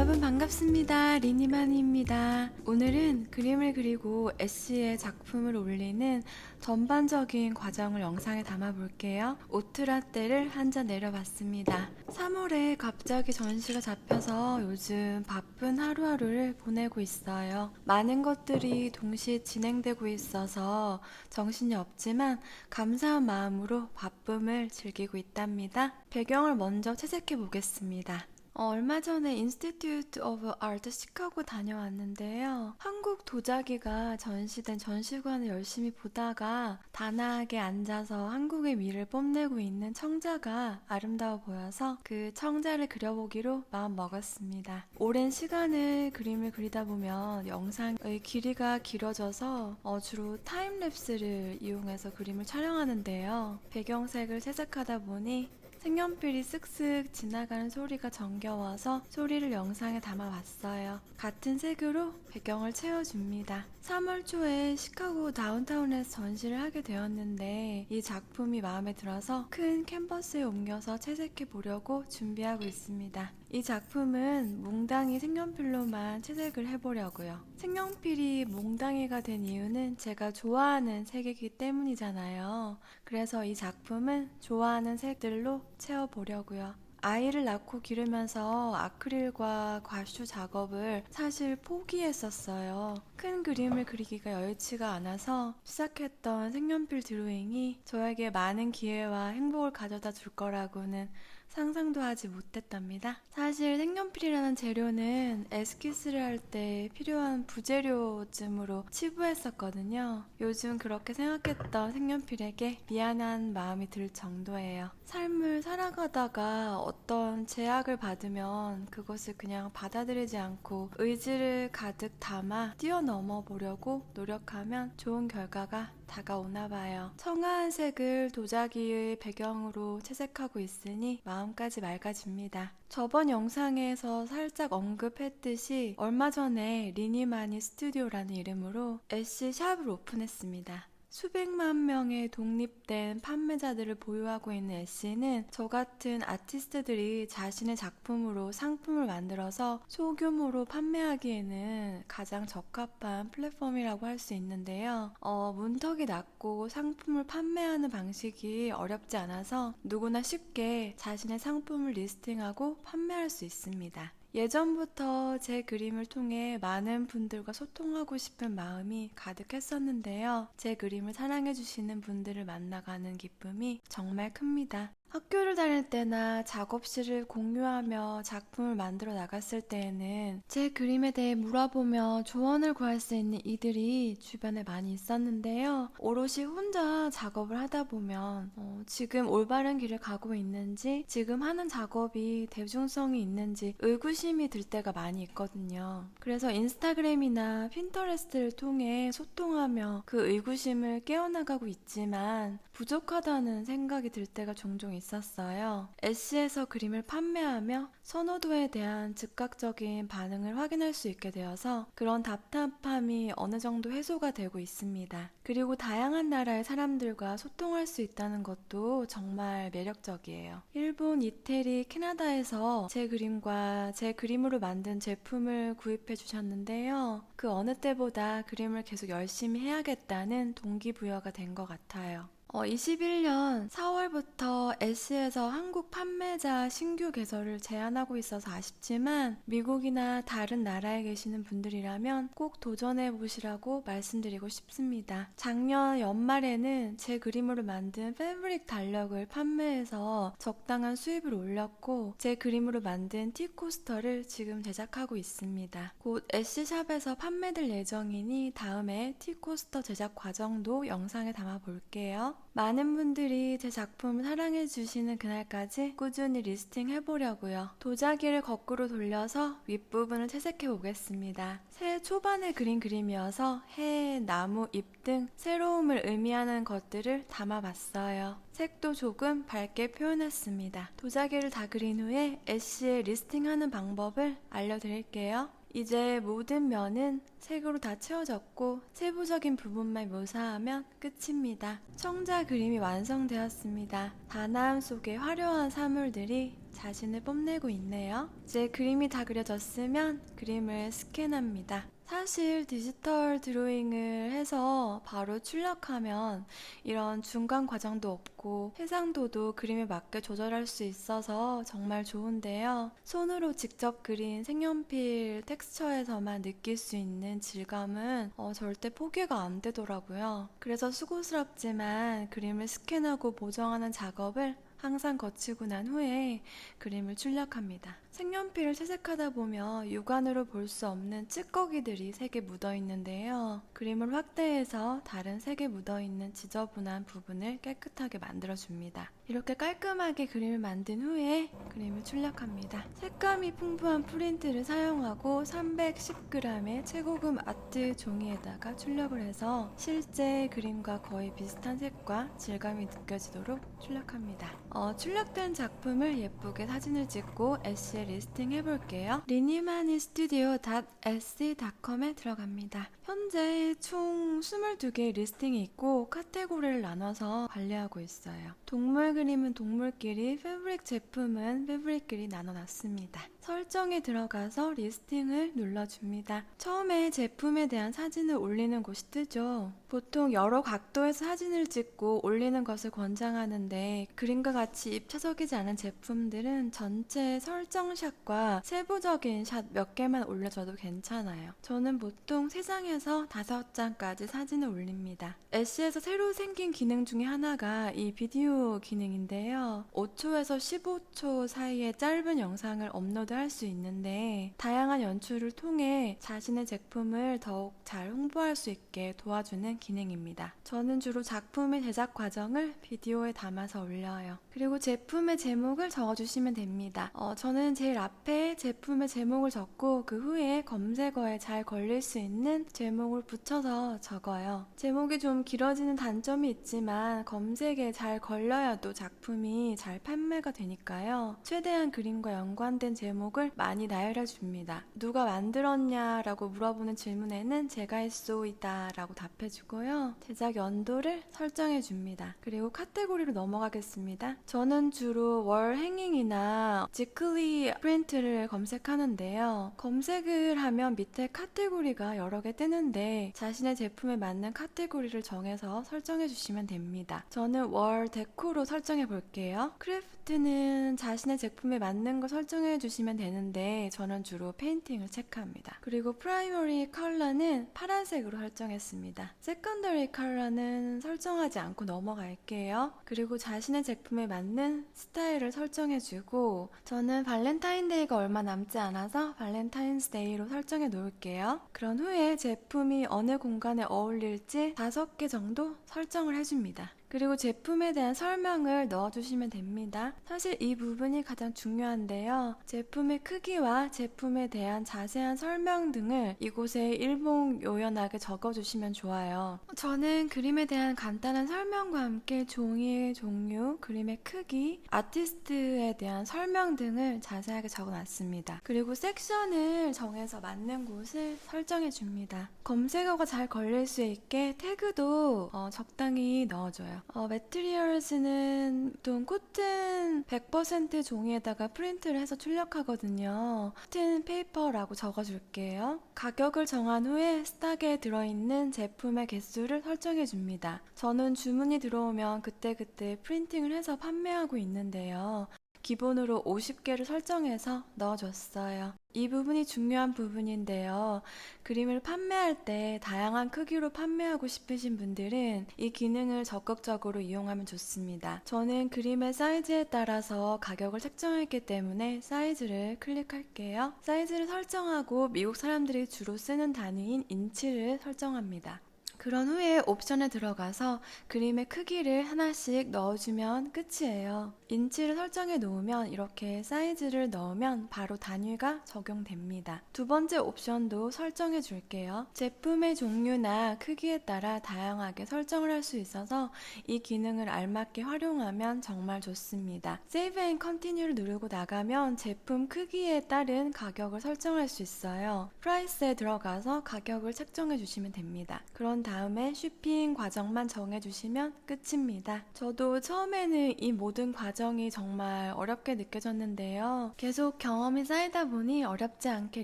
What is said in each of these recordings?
여러분 반갑습니다. 리니마니입니다. 오늘은 그림을 그리고 애쉬의 작품을 올리는 전반적인 과정을 영상에 담아 볼게요. 오트라떼를 한 잔 내려봤습니다. 3월에 갑자기 전시가 잡혀서 요즘 바쁜 하루하루를 보내고 있어요. 많은 것들이 동시에 진행되고 있어서 정신이 없지만 감사한 마음으로 바쁨을 즐기고 있답니다. 배경을 먼저 채색해 보겠습니다. 얼마 전에 인스티튜트 오브 아트 시카고 다녀왔는데요. 한국 도자기가 전시된 전시관을 열심히 보다가 단아하게 앉아서 한국의 미를 뽐내고 있는 청자가 아름다워 보여서 그 청자를 그려보기로 마음 먹었습니다. 오랜 시간을 그림을 그리다 보면 영상의 길이가 길어져서 주로 타임랩스를 이용해서 그림을 촬영하는데요. 배경색을 채색하다 보니 색연필이 쓱쓱 지나가는 소리가 정겨워서 소리를 영상에 담아봤어요. 같은 색으로 배경을 채워줍니다. 3월 초에 시카고 다운타운에서 전시를 하게 되었는데 이 작품이 마음에 들어서 큰 캔버스에 옮겨서 채색해 보려고 준비하고 있습니다. 이 작품은 몽당이 색연필로만 채색을 해보려고요. 색연필이 몽당이가 된 이유는 제가 좋아하는 색이기 때문이잖아요. 그래서 이 작품은 좋아하는 색들로 채워보려고요. 아이를 낳고 기르면서 아크릴과 과슈 작업을 사실 포기했었어요. 큰 그림을 그리기가 여의치가 않아서 시작했던 색연필 드로잉이 저에게 많은 기회와 행복을 가져다 줄 거라고는 상상도 하지 못했답니다. 사실 색연필이라는 재료는 에스키스를 할 때 필요한 부재료쯤으로 치부했었거든요. 요즘 그렇게 생각했던 색연필에게 미안한 마음이 들 정도예요. 삶을 살아가다가 어떤 제약을 받으면 그것을 그냥 받아들이지 않고 의지를 가득 담아 뛰어넘어 보려고 노력하면 좋은 결과가 다가오나 봐요. 청아한 색을 도자기의 배경으로 채색하고 있으니 마음까지 맑아집니다. 저번 영상에서 살짝 언급했듯이 얼마 전에 리니마니 스튜디오라는 이름으로 애쉬 샵을 오픈했습니다. 수백만 명의 독립된 판매자들을 보유하고 있는 애쉬는 저 같은 아티스트들이 자신의 작품으로 상품을 만들어서 소규모로 판매하기에는 가장 적합한 플랫폼이라고 할 수 있는데요. 문턱이 낮고 상품을 판매하는 방식이 어렵지 않아서 누구나 쉽게 자신의 상품을 리스팅하고 판매할 수 있습니다. 예전부터 제 그림을 통해 많은 분들과 소통하고 싶은 마음이 가득했었는데요. 제 그림을 사랑해주시는 분들을 만나가는 기쁨이 정말 큽니다. 학교를 다닐 때나 작업실을 공유하며 작품을 만들어 나갔을 때에는 제 그림에 대해 물어보며 조언을 구할 수 있는 이들이 주변에 많이 있었는데요. 오롯이 혼자 작업을 하다 보면 지금 올바른 길을 가고 있는지, 지금 하는 작업이 대중성이 있는지 의구심이 들 때가 많이 있거든요. 그래서 인스타그램이나 핀터레스트를 통해 소통하며 그 의구심을 깨어나가고 있지만 부족하다는 생각이 들 때가 종종 있었어요. 애쉬에서 그림을 판매하며 선호도에 대한 즉각적인 반응을 확인할 수 있게 되어서 그런 답답함이 어느 정도 해소가 되고 있습니다. 그리고 다양한 나라의 사람들과 소통할 수 있다는 것도 정말 매력적이에요. 일본, 이태리, 캐나다에서 제 그림과 제 그림으로 만든 제품을 구입해 주셨는데요. 그 어느 때보다 그림을 계속 열심히 해야겠다는 동기부여가 된 것 같아요. 21년 4월부터 애쉬에서 한국 판매자 신규 개설을 제안하고 있어서 아쉽지만 미국이나 다른 나라에 계시는 분들이라면 꼭 도전해 보시라고 말씀드리고 싶습니다. 작년 연말에는 제 그림으로 만든 패브릭 달력을 판매해서 적당한 수입을 올렸고 제 그림으로 만든 티 코스터를 지금 제작하고 있습니다. 곧 애쉬샵에서 판매될 예정이니 다음에 티 코스터 제작 과정도 영상에 담아 볼게요. 많은 분들이 제 작품을 사랑해 주시는 그날까지 꾸준히 리스팅 해보려고요. 도자기를 거꾸로 돌려서 윗부분을 채색해 보겠습니다. 새해 초반에 그린 그림이어서 해, 나무, 잎 등 새로움을 의미하는 것들을 담아봤어요. 색도 조금 밝게 표현했습니다. 도자기를 다 그린 후에 애쉬에 리스팅하는 방법을 알려드릴게요. 이제 모든 면은 색으로 다 채워졌고 세부적인 부분만 묘사하면 끝입니다. 청자 그림이 완성되었습니다. 다나움 속에 화려한 사물들이 자신을 뽐내고 있네요. 이제 그림이 다 그려졌으면 그림을 스캔합니다. 사실 디지털 드로잉을 해서 바로 출력하면 이런 중간 과정도 없고 해상도도 그림에 맞게 조절할 수 있어서 정말 좋은데요. 손으로 직접 그린 색연필 텍스처에서만 느낄 수 있는 질감은 절대 포기가 안 되더라고요. 그래서 수고스럽지만 그림을 스캔하고 보정하는 작업을 항상 거치고 난 후에 그림을 출력합니다. 색연필을 채색하다 보면 육안으로 볼 수 없는 찌꺼기들이 색에 묻어 있는데요. 그림을 확대해서 다른 색에 묻어 있는 지저분한 부분을 깨끗하게 만들어줍니다. 이렇게 깔끔하게 그림을 만든 후에 그림을 출력합니다. 색감이 풍부한 프린트를 사용하고 310g의 최고급 아트 종이에다가 출력을 해서 실제 그림과 거의 비슷한 색과 질감이 느껴지도록 출력합니다. 출력된 작품을 예쁘게 사진을 찍고 SC에 리스팅 해볼게요. 리니마니스튜디오.sc.com에 들어갑니다. 현재 총 22개의 리스팅이 있고 카테고리를 나눠서 관리하고 있어요. 동물 그림은 동물끼리, 패브릭 제품은 패브릭끼리 나눠놨습니다. 설정에 들어가서 리스팅을 눌러줍니다. 처음에 제품에 대한 사진을 올리는 곳이 뜨죠. 보통 여러 각도에서 사진을 찍고 올리는 것을 권장하는데 그림과 같이 입체적이지 않은 제품들은 전체 설정샷과 세부적인 샷 몇 개만 올려줘도 괜찮아요. 저는 보통 3장에서 5장까지 사진을 올립니다. SC에서 새로 생긴 기능 중에 하나가 이 비디오 기능인데요. 5초에서 15초 사이에 짧은 영상을 업로드할 수 있는데 다양한 연출을 통해 자신의 제품을 더욱 잘 홍보할 수 있게 도와주는 기능입니다. 저는 주로 작품의 제작 과정을 비디오에 담아서 올려요. 그리고 제품의 제목을 적어주시면 됩니다. 저는 제일 앞에 제품의 제목을 적고 그 후에 검색어에 잘 걸릴 수 있는 제목을 붙여서 적어요. 제목이 좀 길어지는 단점이 있지만 검색에 잘 걸려야도 작품이 잘 판매가 되니까요. 최대한 그림과 연관된 제목을 많이 나열해 줍니다. 누가 만들었냐라고 물어보는 질문에는 제가 했소이다 라고 답해주고요. 제작 연도를 설정해 줍니다. 그리고 카테고리로 넘어가겠습니다. 저는 주로 월 행잉이나 지클리 프린트를 검색하는데요. 검색을 하면 밑에 카테고리가 여러 개 뜨는데 자신의 제품에 맞는 카테고리를 정해서 설정해 주시면 됩니다. 저는 월 데코로 설정해 볼게요. 크래프트는 자신의 제품에 맞는 거 설정해 주시면 되는데 저는 주로 페인팅을 체크합니다. 그리고 프라이머리 컬러는 파란색으로 설정했습니다. 세컨더리 컬러는 설정하지 않고 넘어갈게요. 그리고 자신의 제품에 맞는 스타일을 설정해주고 저는 발렌타인데이가 얼마 남지 않아서 발렌타인스데이로 설정해 놓을게요. 그런 후에 제품이 어느 공간에 어울릴지 5개 정도 설정을 해줍니다. 그리고 제품에 대한 설명을 넣어주시면 됩니다. 사실 이 부분이 가장 중요한데요. 제품의 크기와 제품에 대한 자세한 설명 등을 이곳에 일목요연하게 적어주시면 좋아요. 저는 그림에 대한 간단한 설명과 함께 종이의 종류, 그림의 크기, 아티스트에 대한 설명 등을 자세하게 적어놨습니다. 그리고 섹션을 정해서 맞는 곳을 설정해줍니다. 검색어가 잘 걸릴 수 있게 태그도 적당히 넣어줘요. 매트리얼스는 보통 코튼 100% 종이에다가 프린트를 해서 출력하거든요. 코튼 페이퍼라고 적어줄게요. 가격을 정한 후에 스탁에 들어있는 제품의 개수를 설정해줍니다. 저는 주문이 들어오면 그때그때 프린팅을 해서 판매하고 있는데요. 기본으로 50개를 설정해서 넣어줬어요. 이 부분이 중요한 부분인데요. 그림을 판매할 때 다양한 크기로 판매하고 싶으신 분들은 이 기능을 적극적으로 이용하면 좋습니다. 저는 그림의 사이즈에 따라서 가격을 책정했기 때문에 사이즈를 클릭할게요. 사이즈를 설정하고 미국 사람들이 주로 쓰는 단위인 인치를 설정합니다. 그런 후에 옵션에 들어가서 그림의 크기를 하나씩 넣어주면 끝이에요. 인치를 설정해 놓으면 이렇게 사이즈를 넣으면 바로 단위가 적용됩니다. 두 번째 옵션도 설정해 줄게요. 제품의 종류나 크기에 따라 다양하게 설정을 할 수 있어서 이 기능을 알맞게 활용하면 정말 좋습니다. Save and Continue를 누르고 나가면 제품 크기에 따른 가격을 설정할 수 있어요. 프라이스에 들어가서 가격을 책정해 주시면 됩니다. 그런 다음에 쇼핑 과정만 정해 주시면 끝입니다. 저도 처음에는 이 모든 과정이 정말 어렵게 느껴졌는데요. 계속 경험이 쌓이다 보니 어렵지 않게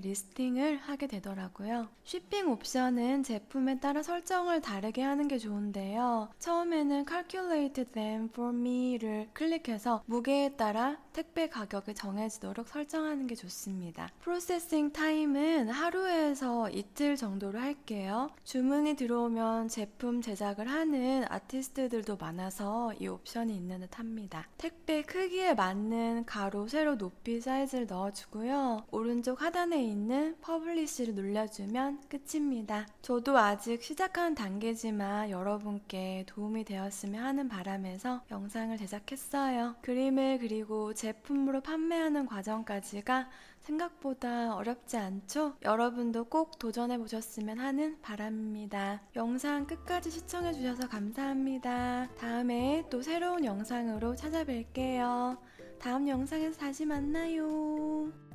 리스팅을 하게 되더라고요. 쇼핑 옵션은 제품에 따라 설정을 다르게 하는 게 좋은데요. 처음에는 Calculate them for me를 클릭해서 무게에 따라 택배 가격이 정해지도록 설정하는 게 좋습니다. 프로세싱 타임은 하루에서 이틀 정도로 할게요. 주문이 들어오면 제품 제작을 하는 아티스트들도 많아서 이 옵션이 있는 듯 합니다. 택배 크기에 맞는 가로, 세로, 높이 사이즈를 넣어주고요. 오른쪽 하단에 있는 퍼블리시를 눌러주면 끝입니다. 저도 아직 시작하는 단계지만 여러분께 도움이 되었으면 하는 바람에서 영상을 제작했어요. 그림을 그리고 제품으로 판매하는 과정까지가 생각보다 어렵지 않죠? 여러분도 꼭 도전해 보셨으면 하는 바람입니다. 영상 끝까지 시청해 주셔서 감사합니다. 다음에 또 새로운 영상으로 찾아뵐게요. 다음 영상에서 다시 만나요.